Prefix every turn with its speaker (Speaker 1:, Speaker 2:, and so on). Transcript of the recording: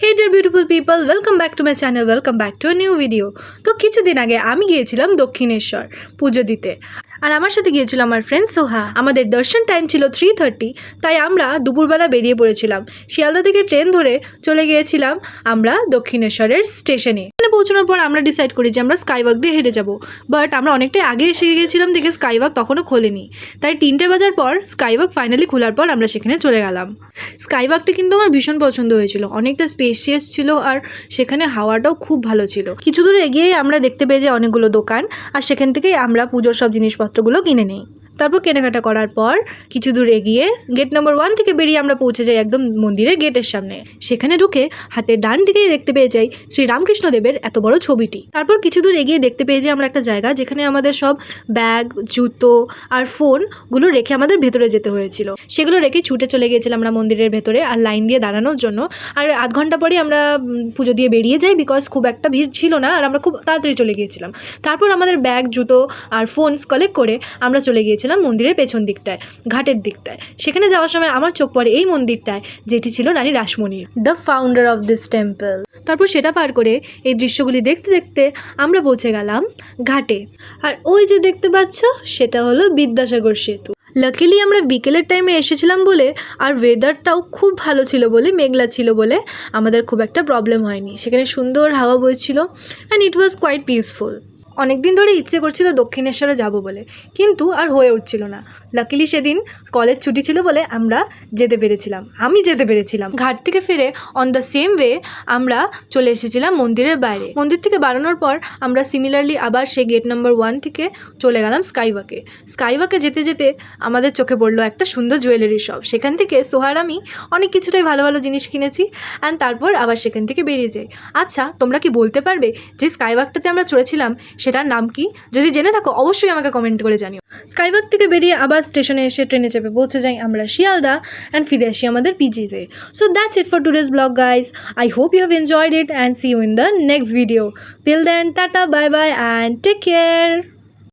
Speaker 1: Hey dear beautiful people, welcome back to my channel, welcome back to a new video. তো কিছুদিন আগে আমি গিয়েছিলাম দক্ষিণেশ্বর পুজো দিতে, আর আমার সাথে গিয়েছিল আমার ফ্রেন্ড সোহা। আমাদের দর্শন টাইম ছিল 3:30, তাই আমরা দুপুরবেলা বেরিয়ে পড়েছিলাম। শিয়ালদা থেকে ট্রেন ধরে চলে গিয়েছিলাম আমরা দক্ষিণেশ্বরের স্টেশনে। এখানে পৌঁছানোর পর আমরা ডিসাইড করি যে আমরা স্কাইওয়াক দিয়ে হেঁটে যাব, বাট আমরা অনেকটাই আগে এসে গিয়েছিলাম দেখে স্কাইওয়াক তখনও খোলেনি। তাই 3টে বাজার পর স্কাইওয়াক ফাইনালি খোলার পর আমরা সেখানে চলে গেলাম। স্কাইওয়াকটা কিন্তু আমার ভীষণ পছন্দ হয়েছিল, অনেকটা স্পেশিয়াস ছিল আর সেখানে হাওয়াটাও খুব ভালো ছিল। কিছু দূর এগিয়েই আমরা দেখতে পেয়ে যে অনেকগুলো দোকান, আর সেখান থেকেই আমরা পুজোর সব জিনিসপত্রগুলো কিনে নিই। তারপর কেনাকাটা করার পর কিছু দূর এগিয়ে গেট নম্বর 1 থেকে বেরিয়ে আমরা পৌঁছে যাই একদম মন্দিরের গেটের সামনে। সেখানে ঢুকে হাতের ডান দিকেই দেখতে পেয়ে যাই শ্রীরামকৃষ্ণদেবের এত বড় ছবিটি। তারপর কিছু দূর এগিয়ে দেখতে পেয়ে যাই আমরা একটা জায়গা যেখানে আমাদের সব ব্যাগ, জুতো আর ফোনগুলো রেখে আমাদের ভেতরে যেতে হয়েছিল। সেগুলো রেখে ছুটে চলে গিয়েছিলাম আমরা মন্দিরের ভেতরে আর লাইন দিয়ে দাঁড়ানোর জন্য। আর আধ ঘন্টা পরেই আমরা পুজো দিয়ে বেরিয়ে যাই, বিকজ খুব একটা ভিড় ছিল না আর আমরা খুব তাড়াতাড়ি চলে গিয়েছিলাম। তারপর আমাদের ব্যাগ, জুতো আর ফোনস কালেক্ট করে আমরা চলে গিয়েছিলাম মন্দিরের পেছন দিকটায়, ঘাটের দিকটায়। সেখানে যাওয়ার সময় আমার চোখ পড়ে এই মন্দিরটায়, যেটি ছিল রানী রাসমণির, the founder of this temple. তারপর সেটা পার করে এই দৃশ্যগুলি দেখতে দেখতে আমরা পৌঁছে গেলাম ঘাটে। আর ওই যে দেখতে পাচ্ছ সেটা হলো বিদ্যাসাগর সেতু। লাকিলি আমরা বিকেলের টাইমে এসেছিলাম বলে আর ওয়েদারটাও খুব ভালো ছিল বলে, মেঘলা ছিল বলে আমাদের খুব একটা প্রবলেম হয়নি। সেখানে সুন্দর হাওয়া বইছিল and it was quite peaceful. অনেক দিন ধরে ইচ্ছে করছিল দক্ষিণেশ্বরে যাব বলে, কিন্তু আর হয়ে উঠছিল না। লাকিলি সেদিন কলেজ ছুটি ছিল বলে আমরা আমি যেতে পেরেছিলাম। ঘাট থেকে ফিরে অন দ্য সেম ওয়ে আমরা চলে এসেছিলাম মন্দিরের বাইরে। মন্দির থেকে বাড়ানোর পর আমরা সিমিলারলি আবার সেই গেট নাম্বার 1 থেকে চলে গেলাম স্কাইওয়াকে। স্কাইওয়াকে যেতে যেতে আমাদের চোখে পড়লো একটা সুন্দর জুয়েলারি শপ। সেখান থেকে সোহার আমি অনেক কিছুটাই ভালো ভালো জিনিস কিনেছি অ্যান্ড তারপর আবার সেখান থেকে বেরিয়ে যাই। আচ্ছা, তোমরা কি বলতে পারবে যে স্কাইওয়াকটাতে আমরা চড়েছিলাম সেটার নাম কি? যদি জেনে থাকো অবশ্যই আমাকে কমেন্ট করে জানিও। স্কাইওয়াক থেকে বেরিয়ে আবার স্টেশনে এসে ট্রেনে চেপে পৌঁছে যাই আমরা শিয়ালদা অ্যান্ড ফিরে আসি আমাদের পিজিতে। So that's it for today's blog guys. I hope you have enjoyed it and see you in the next video. Till then, tata, bye bye and take care.